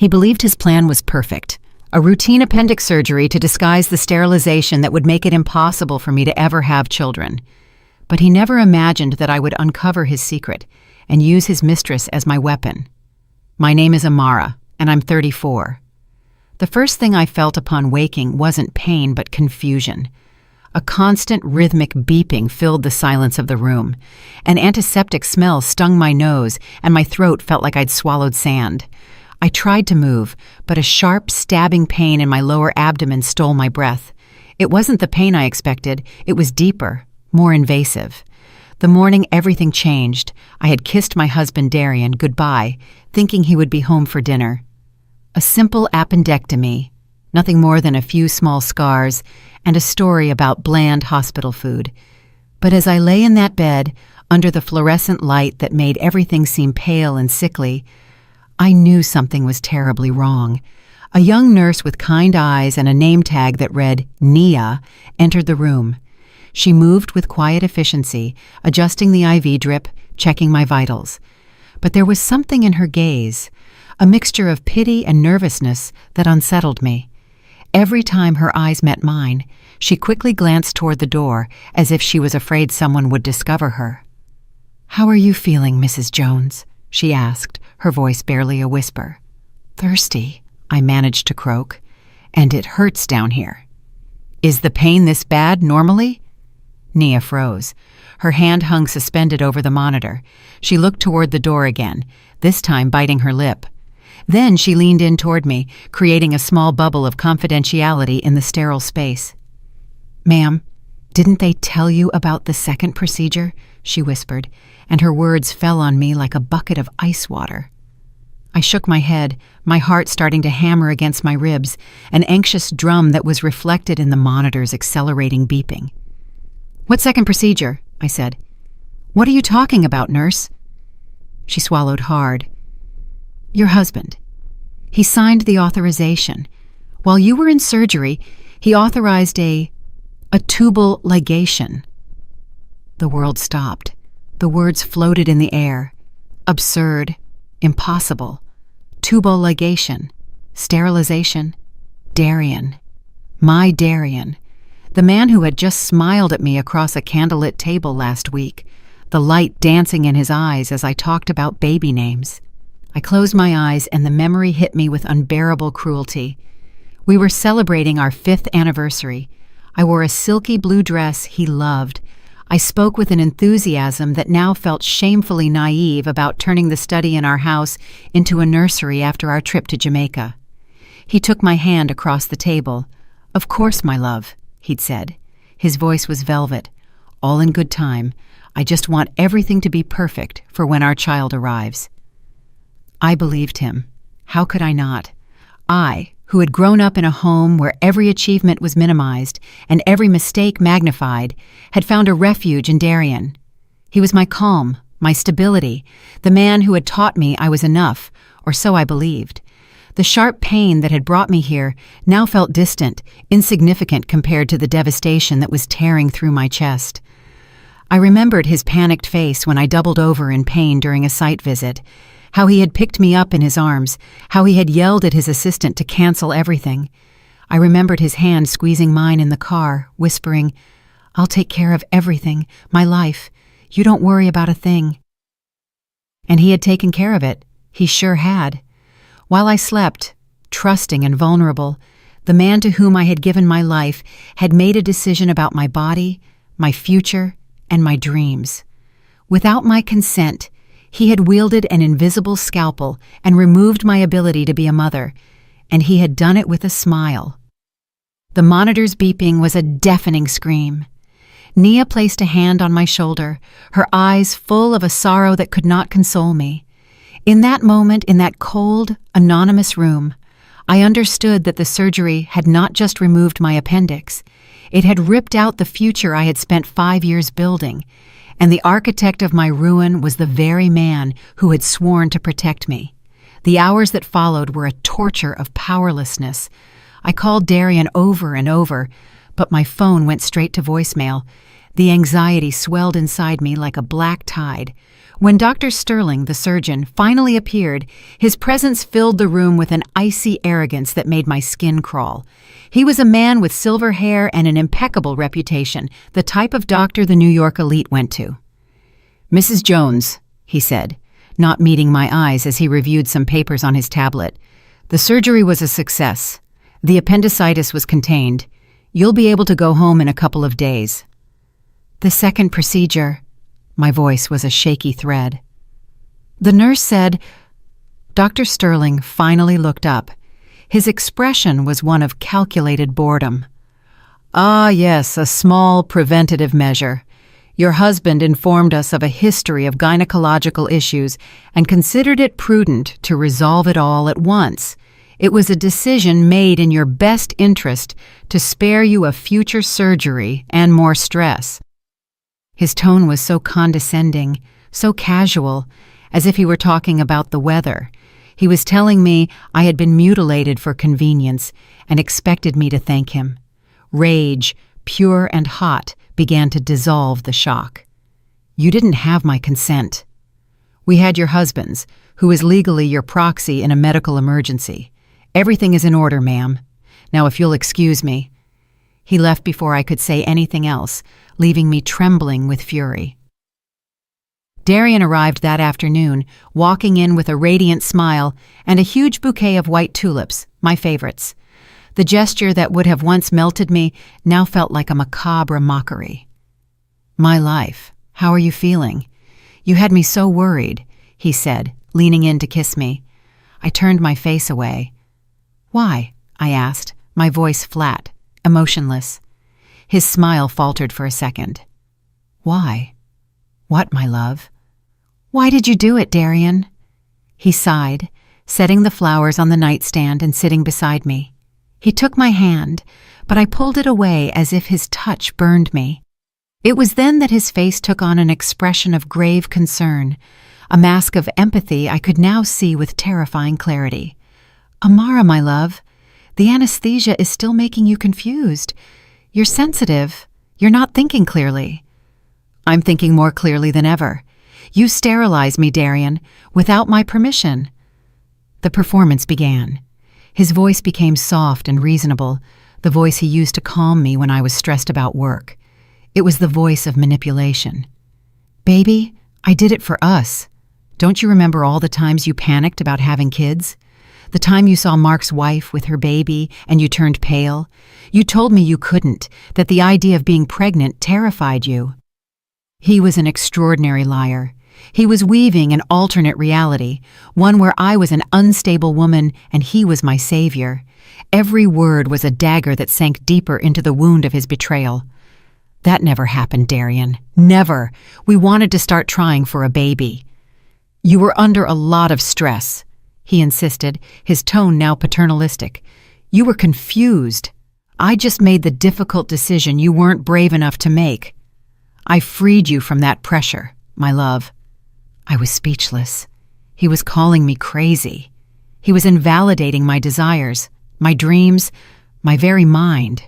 He believed his plan was perfect, a routine appendix surgery to disguise the sterilization that would make it impossible for me to ever have children. But he never imagined that I would uncover his secret and use his mistress as my weapon. My name is Amara, and I'm 34. The first thing I felt upon waking wasn't pain but confusion. A constant rhythmic beeping filled the silence of the room. An antiseptic smell stung my nose, and my throat felt like I'd swallowed sand. I tried to move, but a sharp, stabbing pain in my lower abdomen stole my breath. It wasn't the pain I expected, it was deeper, more invasive. The morning everything changed. I had kissed my husband Darian goodbye, thinking he would be home for dinner. A simple appendectomy, nothing more than a few small scars, and a story about bland hospital food. But as I lay in that bed, under the fluorescent light that made everything seem pale and sickly, I knew something was terribly wrong. A young nurse with kind eyes and a name tag that read Nia entered the room. She moved with quiet efficiency, adjusting the IV drip, checking my vitals. But there was something in her gaze, a mixture of pity and nervousness that unsettled me. Every time her eyes met mine, she quickly glanced toward the door, as if she was afraid someone would discover her. "How are you feeling, Mrs. Jones?" she asked, her voice barely a whisper. "Thirsty," I managed to croak, "and it hurts down here." "Is the pain this bad normally?" Nia froze. Her hand hung suspended over the monitor. She looked toward the door again, this time biting her lip. Then she leaned in toward me, creating a small bubble of confidentiality in the sterile space. "Ma'am, didn't they tell you about the second procedure?" she whispered, and her words fell on me like a bucket of ice water. I shook my head, my heart starting to hammer against my ribs, an anxious drum that was reflected in the monitor's accelerating beeping. "What second procedure?" I said. "What are you talking about, nurse?" She swallowed hard. "Your husband. He signed the authorization. While you were in surgery, he authorized a tubal ligation." The world stopped. The words floated in the air. Absurd. Impossible. Tubal ligation. Sterilization. Darian. My Darian. The man who had just smiled at me across a candlelit table last week, the light dancing in his eyes as I talked about baby names. I closed my eyes and the memory hit me with unbearable cruelty. We were celebrating our 5th anniversary. I wore a silky blue dress he loved. I spoke with an enthusiasm that now felt shamefully naive about turning the study in our house into a nursery after our trip to Jamaica. He took my hand across the table. "Of course, my love," he'd said. His voice was velvet. "All in good time. I just want everything to be perfect for when our child arrives." I believed him. How could I not? I, who had grown up in a home where every achievement was minimized and every mistake magnified, had found a refuge in Darian. He was my calm, my stability, the man who had taught me I was enough, or so I believed. The sharp pain that had brought me here now felt distant, insignificant compared to the devastation that was tearing through my chest. I remembered his panicked face when I doubled over in pain during a site visit, how he had picked me up in his arms, how he had yelled at his assistant to cancel everything. I remembered his hand squeezing mine in the car, whispering, "I'll take care of everything, my life. You don't worry about a thing." And he had taken care of it. He sure had. While I slept, trusting and vulnerable, the man to whom I had given my life had made a decision about my body, my future, and my dreams. Without my consent, he had wielded an invisible scalpel and removed my ability to be a mother, and he had done it with a smile. The monitor's beeping was a deafening scream. Nia placed a hand on my shoulder, her eyes full of a sorrow that could not console me. In that moment, in that cold, anonymous room, I understood that the surgery had not just removed my appendix. It had ripped out the future I had spent 5 years building, and the architect of my ruin was the very man who had sworn to protect me. The hours that followed were a torture of powerlessness. I called Darian over and over, but my phone went straight to voicemail. The anxiety swelled inside me like a black tide. When Dr. Sterling, the surgeon, finally appeared, his presence filled the room with an icy arrogance that made my skin crawl. He was a man with silver hair and an impeccable reputation, the type of doctor the New York elite went to. "Mrs. Jones," he said, not meeting my eyes as he reviewed some papers on his tablet. "The surgery was a success. The appendicitis was contained. You'll be able to go home in a couple of days." "The second procedure," my voice was a shaky thread. The nurse said. Dr. Sterling finally looked up. His expression was one of calculated boredom. "Ah, yes, a small preventative measure. Your husband informed us of a history of gynecological issues and considered it prudent to resolve it all at once. It was a decision made in your best interest to spare you a future surgery and more stress." His tone was so condescending, so casual, as if he were talking about the weather. He was telling me I had been mutilated for convenience and expected me to thank him. Rage, pure and hot, began to dissolve the shock. "You didn't have my consent. We had your husband's, who is legally your proxy in a medical emergency. Everything is in order, ma'am. Now, if you'll excuse me." He left before I could say anything else, leaving me trembling with fury. Darian arrived that afternoon, walking in with a radiant smile and a huge bouquet of white tulips, my favorites. The gesture that would have once melted me now felt like a macabre mockery. "My life, how are you feeling? You had me so worried," he said, leaning in to kiss me. I turned my face away. "Why?" I asked, my voice flat, emotionless. His smile faltered for a second. "Why?" "What, my love?" "Why did you do it, Darian?" He sighed, setting the flowers on the nightstand and sitting beside me. He took my hand, but I pulled it away as if his touch burned me. It was then that his face took on an expression of grave concern, a mask of empathy I could now see with terrifying clarity. "Amara, my love, the anesthesia is still making you confused. You're sensitive. You're not thinking clearly." "I'm thinking more clearly than ever. You sterilized me, Darian, without my permission." The performance began. His voice became soft and reasonable, the voice he used to calm me when I was stressed about work. It was the voice of manipulation. "Baby, I did it for us. Don't you remember all the times you panicked about having kids? The time you saw Mark's wife with her baby and you turned pale? You told me you couldn't, that the idea of being pregnant terrified you." He was an extraordinary liar. He was weaving an alternate reality, one where I was an unstable woman and he was my savior. Every word was a dagger that sank deeper into the wound of his betrayal. "That never happened, Darian. Never. We wanted to start trying for a baby." "You were under a lot of stress," he insisted, his tone now paternalistic. "You were confused. I just made the difficult decision you weren't brave enough to make. I freed you from that pressure, my love." I was speechless. He was calling me crazy. He was invalidating my desires, my dreams, my very mind.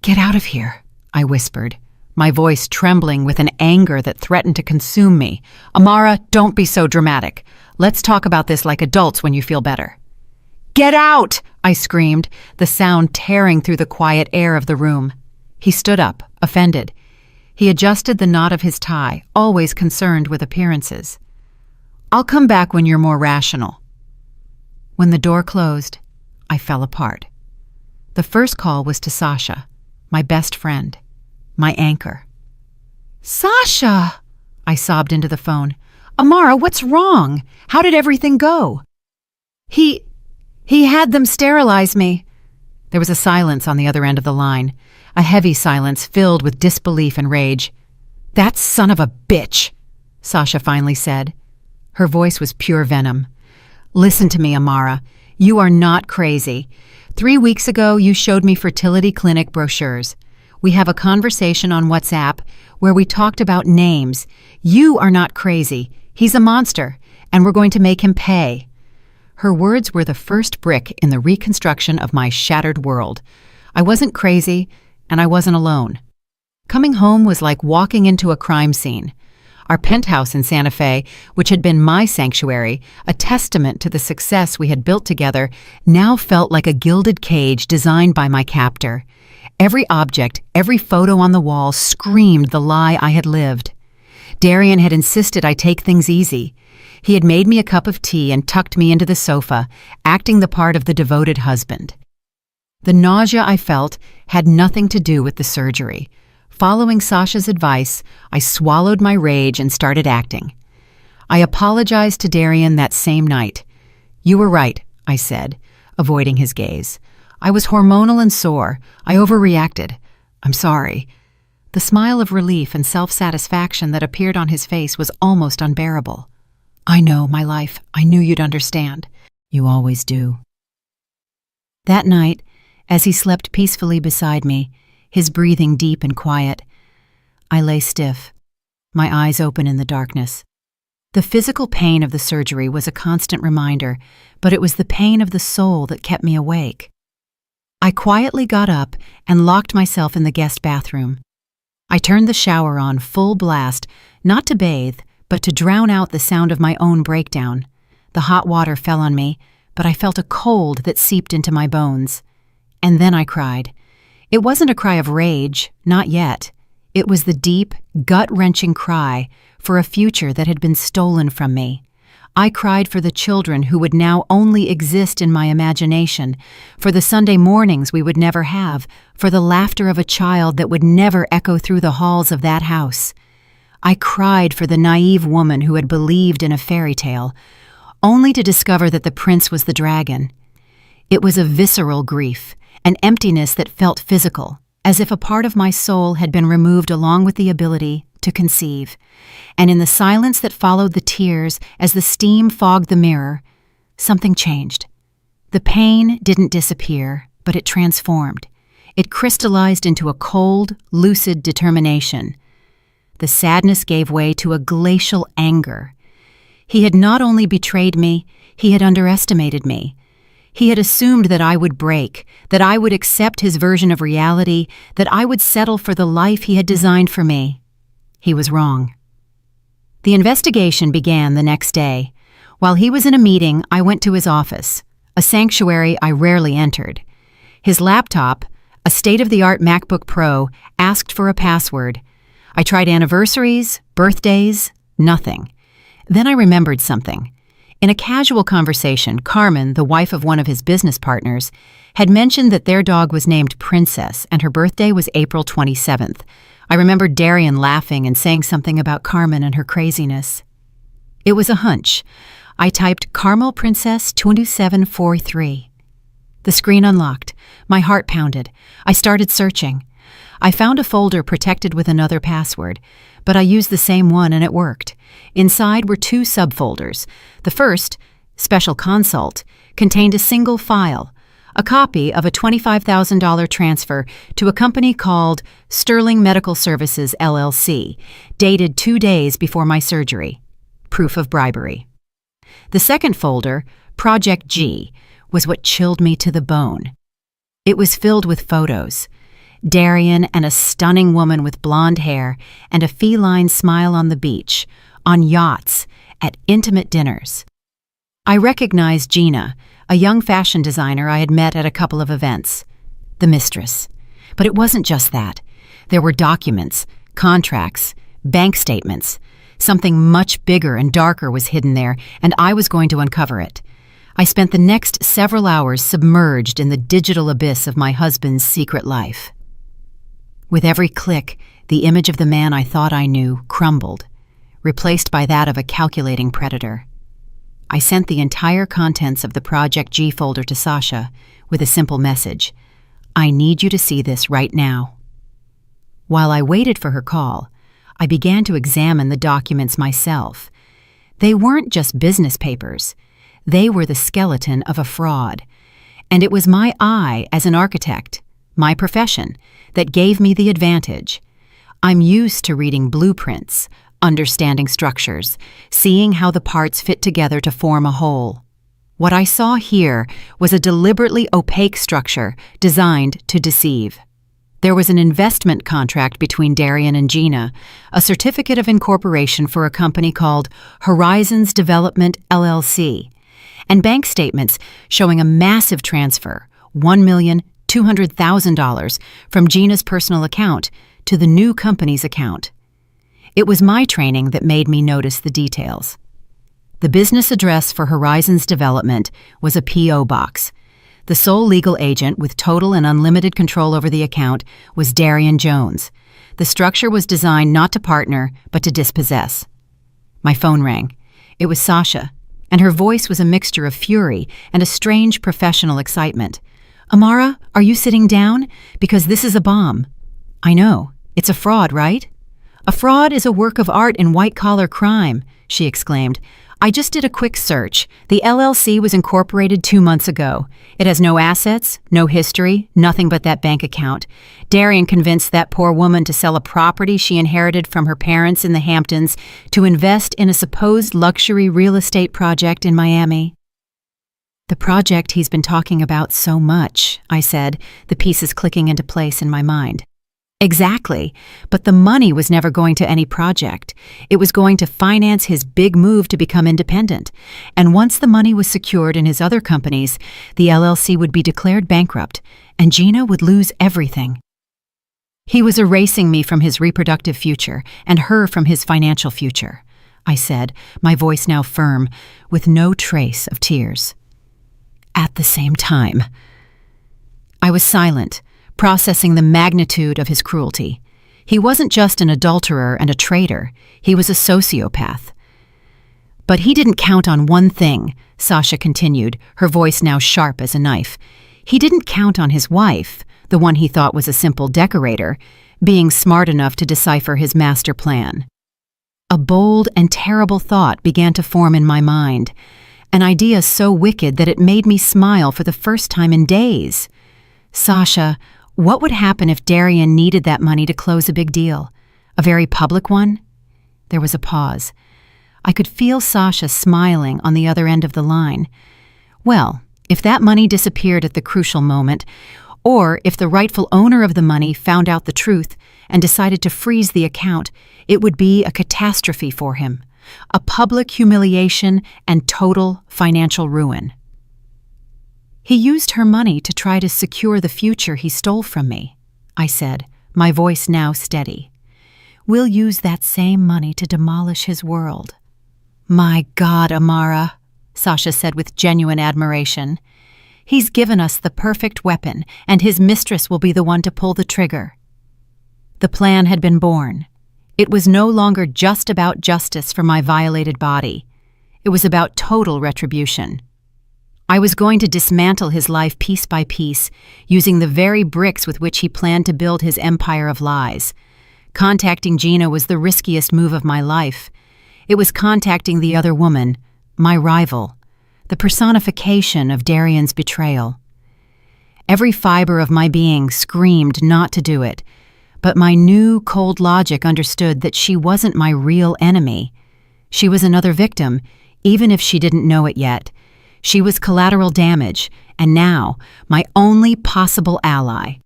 "Get out of here," I whispered, my voice trembling with an anger that threatened to consume me. "Amara, don't be so dramatic. Let's talk about this like adults when you feel better." "Get out!" I screamed, the sound tearing through the quiet air of the room. He stood up, offended. He adjusted the knot of his tie, always concerned with appearances. "I'll come back when you're more rational." When the door closed, I fell apart. The first call was to Sasha, my best friend, my anchor. "Sasha!" I sobbed into the phone. "Amara, what's wrong? How did everything go?" He had them sterilize me." There was a silence on the other end of the line, a heavy silence filled with disbelief and rage. "That son of a bitch," Sasha finally said. Her voice was pure venom. "Listen to me, Amara. You are not crazy. 3 weeks ago, you showed me fertility clinic brochures. We have a conversation on WhatsApp where we talked about names. You are not crazy. He's a monster, and we're going to make him pay." Her words were the first brick in the reconstruction of my shattered world. I wasn't crazy, and I wasn't alone. Coming home was like walking into a crime scene. Our penthouse in Santa Fe, which had been my sanctuary, a testament to the success we had built together, now felt like a gilded cage designed by my captor. Every object, every photo on the wall screamed the lie I had lived. Darian had insisted I take things easy. He had made me a cup of tea and tucked me into the sofa, acting the part of the devoted husband. The nausea I felt had nothing to do with the surgery. Following Sasha's advice, I swallowed my rage and started acting. I apologized to Darian that same night. "You were right," I said, avoiding his gaze. "I was hormonal and sore. I overreacted. I'm sorry." The smile of relief and self-satisfaction that appeared on his face was almost unbearable. "I know, my life. I knew you'd understand. You always do." That night, as he slept peacefully beside me, his breathing deep and quiet, I lay stiff, my eyes open in the darkness. The physical pain of the surgery was a constant reminder, but it was the pain of the soul that kept me awake. I quietly got up and locked myself in the guest bathroom. I turned the shower on full blast, not to bathe, but to drown out the sound of my own breakdown. The hot water fell on me, but I felt a cold that seeped into my bones. And then I cried. It wasn't a cry of rage, not yet. It was the deep, gut-wrenching cry for a future that had been stolen from me. I cried for the children who would now only exist in my imagination, for the Sunday mornings we would never have, for the laughter of a child that would never echo through the halls of that house. I cried for the naive woman who had believed in a fairy tale, only to discover that the prince was the dragon. It was a visceral grief, an emptiness that felt physical, as if a part of my soul had been removed along with the ability to conceive. And in the silence that followed the tears as the steam fogged the mirror, something changed. The pain didn't disappear, but it transformed. It crystallized into a cold, lucid determination. The sadness gave way to a glacial anger. He had not only betrayed me, he had underestimated me. He had assumed that I would break, that I would accept his version of reality, that I would settle for the life he had designed for me. He was wrong. The investigation began the next day. While he was in a meeting, I went to his office, a sanctuary I rarely entered. His laptop, a state-of-the-art MacBook Pro, asked for a password. I tried anniversaries, birthdays, nothing. Then I remembered something. In a casual conversation, Carmen, the wife of one of his business partners, had mentioned that their dog was named Princess and her birthday was April 27th. I remembered Darian laughing and saying something about Carmen and her craziness. It was a hunch. I typed Carmel Princess 2743. The screen unlocked. My heart pounded. I started searching. I found a folder protected with another password, but I used the same one and it worked. Inside were two subfolders. The first, Special Consult, contained a single file, a copy of a $25,000 transfer to a company called Sterling Medical Services, LLC, dated 2 days before my surgery. Proof of bribery. The second folder, Project G, was what chilled me to the bone. It was filled with photos. Darian and a stunning woman with blonde hair and a feline smile on the beach, on yachts, at intimate dinners. I recognized Gina, a young fashion designer I had met at a couple of events. The mistress. But it wasn't just that. There were documents, contracts, bank statements. Something much bigger and darker was hidden there, and I was going to uncover it. I spent the next several hours submerged in the digital abyss of my husband's secret life. With every click, the image of the man I thought I knew crumbled, replaced by that of a calculating predator. I sent the entire contents of the Project G folder to Sasha with a simple message. I need you to see this right now. While I waited for her call, I began to examine the documents myself. They weren't just business papers. They were the skeleton of a fraud. And it was my eye as an architect, my profession, that gave me the advantage. I'm used to reading blueprints, understanding structures, seeing how the parts fit together to form a whole. What I saw here was a deliberately opaque structure designed to deceive. There was an investment contract between Darian and Gina, a certificate of incorporation for a company called Horizons Development LLC, and bank statements showing a massive transfer, $1,200,000, from Gina's personal account to the new company's account. It was my training that made me notice the details. The business address for Horizons Development was a P.O. box. The sole legal agent with total and unlimited control over the account was Darian Jones. The structure was designed not to partner, but to dispossess. My phone rang. It was Sasha, and her voice was a mixture of fury and a strange professional excitement. "Amara, are you sitting down? Because this is a bomb." "I know. It's a fraud, right?" "A fraud is a work of art in white-collar crime," she exclaimed. "I just did a quick search. The LLC was incorporated 2 months ago. It has no assets, no history, nothing but that bank account. Darian convinced that poor woman to sell a property she inherited from her parents in the Hamptons to invest in a supposed luxury real estate project in Miami." "The project he's been talking about so much," I said, the pieces clicking into place in my mind. "Exactly, but the money was never going to any project. It was going to finance his big move to become independent. And once the money was secured in his other companies, the LLC would be declared bankrupt, and Gina would lose everything. He was erasing me from his reproductive future and her from his financial future," I said, my voice now firm, with no trace of tears. "At the same time." I was silent, processing the magnitude of his cruelty. He wasn't just an adulterer and a traitor, he was a sociopath. "But he didn't count on one thing," Sasha continued, her voice now sharp as a knife. "He didn't count on his wife, the one he thought was a simple decorator, being smart enough to decipher his master plan." A bold and terrible thought began to form in my mind, an idea so wicked that it made me smile for the first time in days. "Sasha, what would happen if Darian needed that money to close a big deal? A very public one?" There was a pause. I could feel Sasha smiling on the other end of the line. "Well, if that money disappeared at the crucial moment, or if the rightful owner of the money found out the truth and decided to freeze the account, it would be a catastrophe for him, a public humiliation and total financial ruin. He used her money to try to secure the future he stole from me," I said, my voice now steady. "We'll use that same money to demolish his world." "My God, Amara," Sasha said with genuine admiration. "He's given us the perfect weapon, and his mistress will be the one to pull the trigger." The plan had been born. It was no longer just about justice for my violated body. It was about total retribution. I was going to dismantle his life piece by piece, using the very bricks with which he planned to build his empire of lies. Contacting Gina was the riskiest move of my life. It was contacting the other woman, my rival, the personification of Darian's betrayal. Every fiber of my being screamed not to do it, but my new, cold logic understood that she wasn't my real enemy. She was another victim, even if she didn't know it yet. She was collateral damage, and now my only possible ally.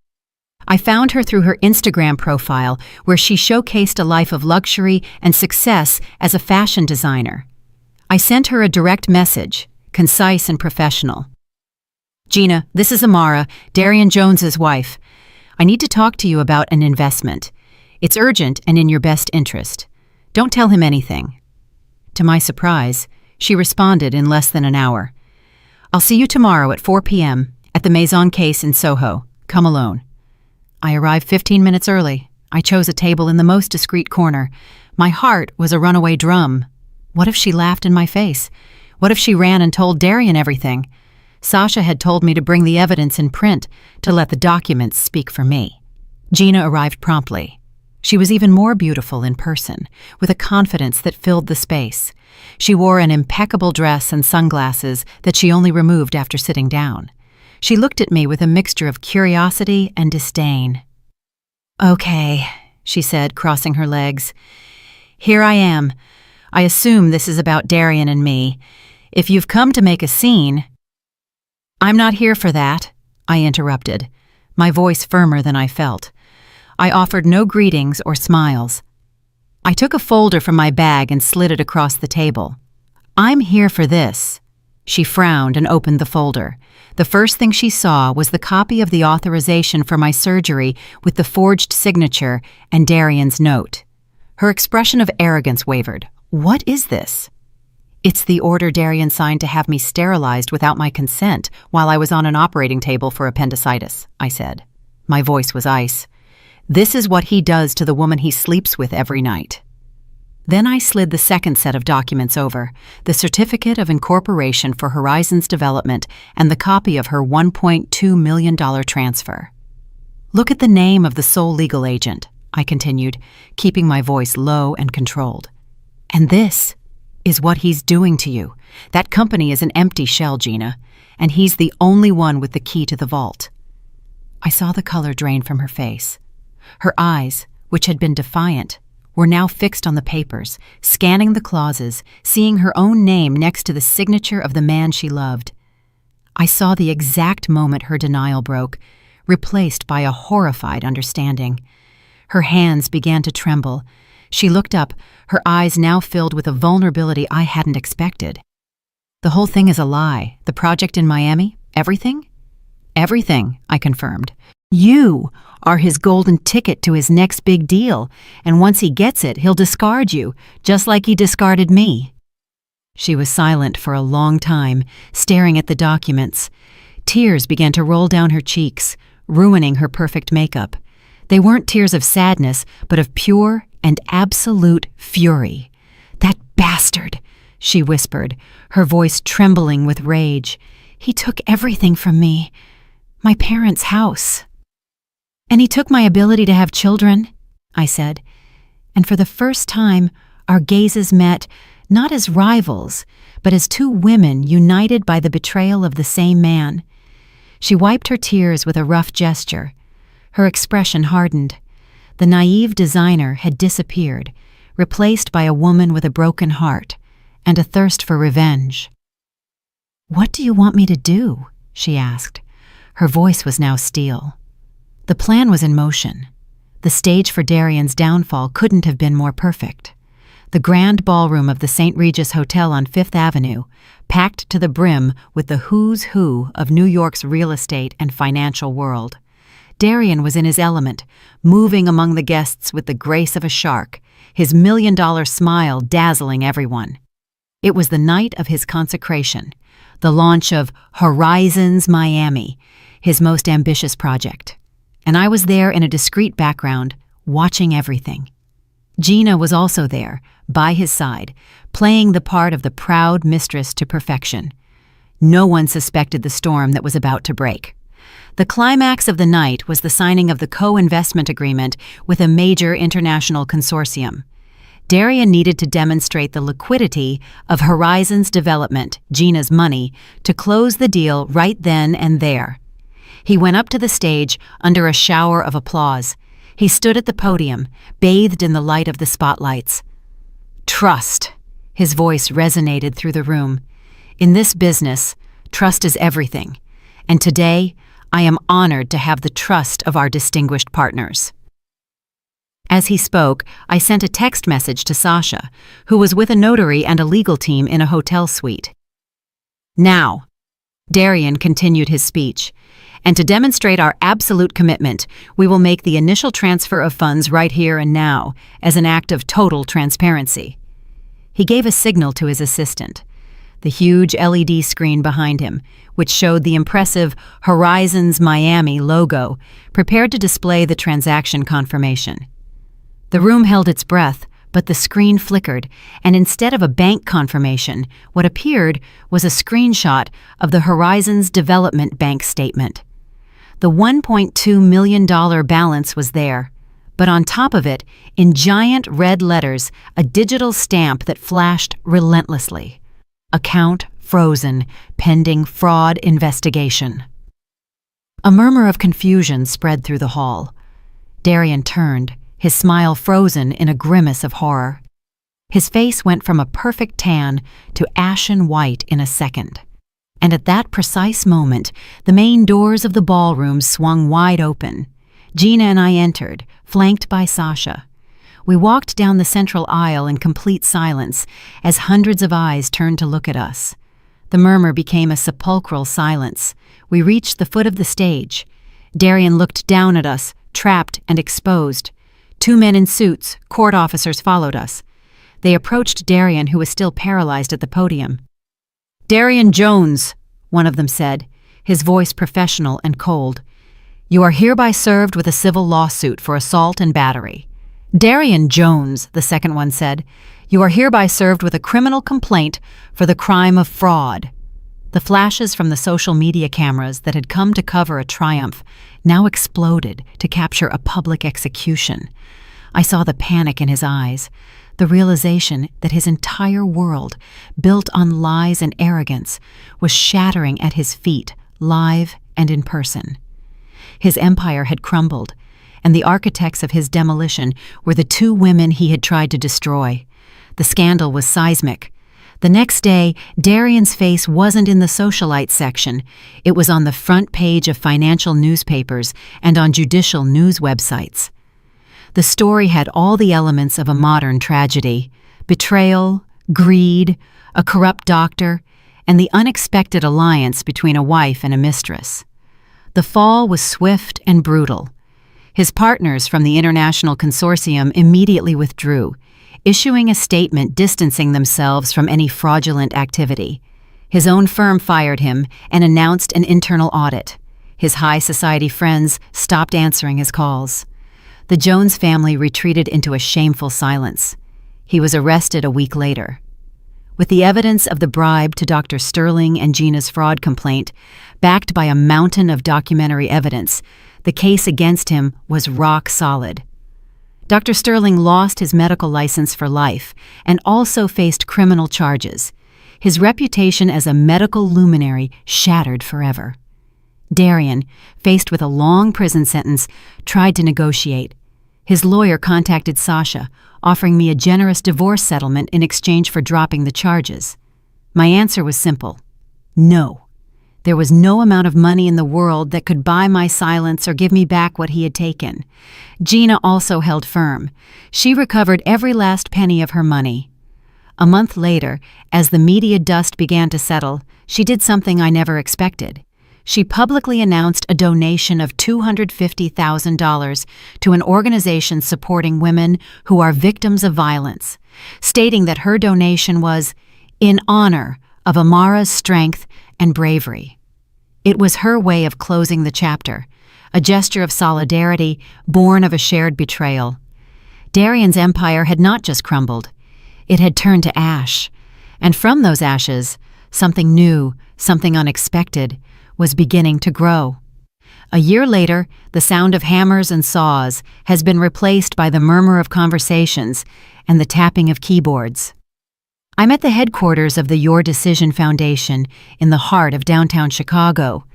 I found her through her Instagram profile, where she showcased a life of luxury and success as a fashion designer. I sent her a direct message, concise and professional. "Gina, this is Amara, Darian Jones's wife. I need to talk to you about an investment. It's urgent and in your best interest. Don't tell him anything." To my surprise, she responded in less than an hour. "I'll see you tomorrow at 4 p.m. at the Maison Case in Soho. Come alone." I arrived 15 minutes early. I chose a table in the most discreet corner. My heart was a runaway drum. What if she laughed in my face? What if she ran and told Darian everything? Sasha had told me to bring the evidence in print, to let the documents speak for me. Gina arrived promptly. She was even more beautiful in person, with a confidence that filled the space. She wore an impeccable dress and sunglasses that she only removed after sitting down. She looked at me with a mixture of curiosity and disdain. "Okay," she said, crossing her legs. "Here I am. I assume this is about Darian and me. If you've come to make a scene—" "I'm not here for that," I interrupted, my voice firmer than I felt. I offered no greetings or smiles. I took a folder from my bag and slid it across the table. "I'm here for this." She frowned and opened the folder. The first thing she saw was the copy of the authorization for my surgery with the forged signature and Darian's note. Her expression of arrogance wavered. "What is this?" "It's the order Darian signed to have me sterilized without my consent while I was on an operating table for appendicitis," I said. My voice was ice. "This is what he does to the woman he sleeps with every night." Then I slid the second set of documents over, the certificate of incorporation for Horizons Development and the copy of her $1.2 million transfer. "Look at the name of the sole legal agent," I continued, keeping my voice low and controlled. "And this is what he's doing to you. That company is an empty shell, Gina, and he's the only one with the key to the vault." I saw the color drain from her face. Her eyes, which had been defiant, were now fixed on the papers, scanning the clauses, seeing her own name next to the signature of the man she loved. I saw the exact moment her denial broke, replaced by a horrified understanding. Her hands began to tremble. She looked up, her eyes now filled with a vulnerability I hadn't expected. "The whole thing is a lie. The project in Miami? Everything?" "Everything," I confirmed. "You are his golden ticket to his next big deal, and once he gets it, he'll discard you, just like he discarded me." She was silent for a long time, staring at the documents. Tears began to roll down her cheeks, ruining her perfect makeup. They weren't tears of sadness, but of pure and absolute fury. "That bastard," she whispered, her voice trembling with rage. "He took everything from me. My parents' house. And he took my ability to have children," I said. And for the first time, our gazes met, not as rivals, but as two women united by the betrayal of the same man. She wiped her tears with a rough gesture. Her expression hardened. The naive designer had disappeared, replaced by a woman with a broken heart and a thirst for revenge. "What do you want me to do?" she asked. Her voice was now steel. The plan was in motion. The stage for Darian's downfall couldn't have been more perfect. The grand ballroom of the St. Regis Hotel on Fifth Avenue, packed to the brim with the who's who of New York's real estate and financial world. Darian was in his element, moving among the guests with the grace of a shark, his $1 million smile dazzling everyone. It was the night of his consecration, the launch of Horizons Miami, his most ambitious project. And I was there in a discreet background, watching everything. Gina was also there, by his side, playing the part of the proud mistress to perfection. No one suspected the storm that was about to break. The climax of the night was the signing of the co-investment agreement with a major international consortium. Darian needed to demonstrate the liquidity of Horizons Development, Gina's money, to close the deal right then and there. He went up to the stage under a shower of applause. He stood at the podium, bathed in the light of the spotlights. "Trust," his voice resonated through the room. "In this business, trust is everything. And today, I am honored to have the trust of our distinguished partners." As he spoke, I sent a text message to Sasha, who was with a notary and a legal team in a hotel suite. "Now," Darian continued his speech, "and to demonstrate our absolute commitment, we will make the initial transfer of funds right here and now, as an act of total transparency." He gave a signal to his assistant. The huge LED screen behind him, which showed the impressive Horizons Miami logo, prepared to display the transaction confirmation. The room held its breath, but the screen flickered, and instead of a bank confirmation, what appeared was a screenshot of the Horizons Development Bank statement. The $1.2 million balance was there, but on top of it, in giant red letters, a digital stamp that flashed relentlessly. "Account frozen, pending fraud investigation." A murmur of confusion spread through the hall. Darian turned, his smile frozen in a grimace of horror. His face went from a perfect tan to ashen white in a second. And at that precise moment, the main doors of the ballroom swung wide open. Gina and I entered, flanked by Sasha. We walked down the central aisle in complete silence as hundreds of eyes turned to look at us. The murmur became a sepulchral silence. We reached the foot of the stage. Darian looked down at us, trapped and exposed. 2 men in suits, court officers, followed us. They approached Darian, who was still paralyzed at the podium. "Darian Jones," one of them said, his voice professional and cold. "You are hereby served with a civil lawsuit for assault and battery." "Darian Jones," the second one said, "you are hereby served with a criminal complaint for the crime of fraud." The flashes from the social media cameras that had come to cover a triumph now exploded to capture a public execution. I saw the panic in his eyes, the realization that his entire world, built on lies and arrogance, was shattering at his feet, live and in person. His empire had crumbled, and the architects of his demolition were the 2 women he had tried to destroy. The scandal was seismic. The next day, Darian's face wasn't in the socialite section. It was on the front page of financial newspapers and on judicial news websites. The story had all the elements of a modern tragedy: betrayal, greed, a corrupt doctor, and the unexpected alliance between a wife and a mistress. The fall was swift and brutal. His partners from the international consortium immediately withdrew, issuing a statement distancing themselves from any fraudulent activity. His own firm fired him and announced an internal audit. His high society friends stopped answering his calls. The Jones family retreated into a shameful silence. He was arrested a week later. With the evidence of the bribe to Dr. Sterling and Gina's fraud complaint, backed by a mountain of documentary evidence, the case against him was rock solid. Dr. Sterling lost his medical license for life and also faced criminal charges. His reputation as a medical luminary shattered forever. Darian, faced with a long prison sentence, tried to negotiate. His lawyer contacted Sasha, offering me a generous divorce settlement in exchange for dropping the charges. My answer was simple: no. There was no amount of money in the world that could buy my silence or give me back what he had taken. Gina also held firm. She recovered every last penny of her money. A month later, as the media dust began to settle, she did something I never expected. She publicly announced a donation of $250,000 to an organization supporting women who are victims of violence, stating that her donation was in honor of Amara's strength and bravery. It was her way of closing the chapter, a gesture of solidarity born of a shared betrayal. Darian's empire had not just crumbled, it had turned to ash, and from those ashes, something new, something unexpected, was beginning to grow. A year later, the sound of hammers and saws has been replaced by the murmur of conversations and the tapping of keyboards. I'm at the headquarters of the Your Decision Foundation in the heart of downtown Chicago.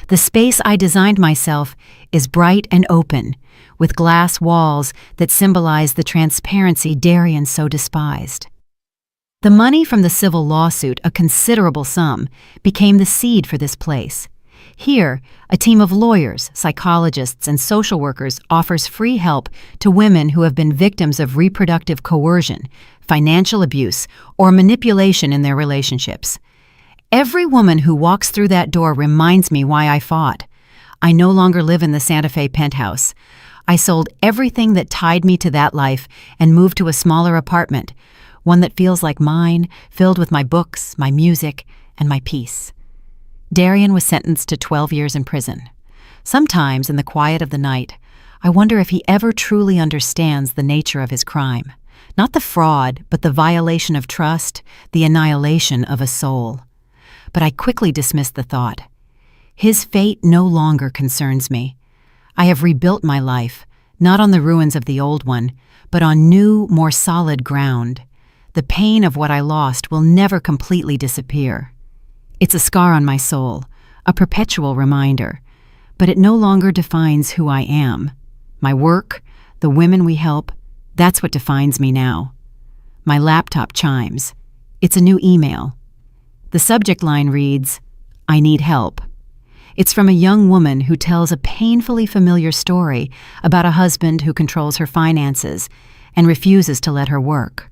The space I designed myself is bright and open, with glass walls that symbolize the transparency Darian so despised. The money from the civil lawsuit, a considerable sum, became the seed for this place. Here, a team of lawyers, psychologists, and social workers offers free help to women who have been victims of reproductive coercion, financial abuse, or manipulation in their relationships. Every woman who walks through that door reminds me why I fought. I no longer live in the Santa Fe penthouse. I sold everything that tied me to that life and moved to a smaller apartment, one that feels like mine, filled with my books, my music, and my peace. Darian was sentenced to 12 years in prison. Sometimes, in the quiet of the night, I wonder if he ever truly understands the nature of his crime. Not the fraud, but the violation of trust, the annihilation of a soul. But I quickly dismissed the thought. His fate no longer concerns me. I have rebuilt my life, not on the ruins of the old one, but on new, more solid ground. The pain of what I lost will never completely disappear. It's a scar on my soul, a perpetual reminder, but it no longer defines who I am. My work, the women we help, that's what defines me now. My laptop chimes. It's a new email. The subject line reads, "I need help." It's from a young woman who tells a painfully familiar story about a husband who controls her finances and refuses to let her work.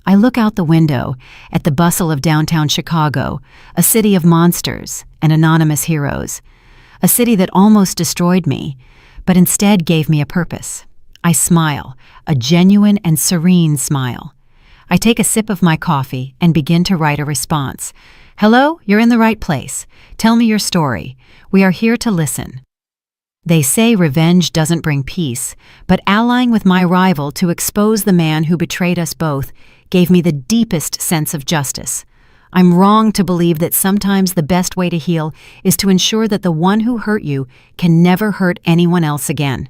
I look out the window at the bustle of downtown Chicago, a city of monsters and anonymous heroes, a city that almost destroyed me, but instead gave me a purpose. I smile, a genuine and serene smile. I take a sip of my coffee and begin to write a response. Hello, you're in the right place. Tell me your story. We are here to listen. They say revenge doesn't bring peace, but allying with my rival to expose the man who betrayed us both gave me the deepest sense of justice. I'm wrong to believe that sometimes the best way to heal is to ensure that the one who hurt you can never hurt anyone else again.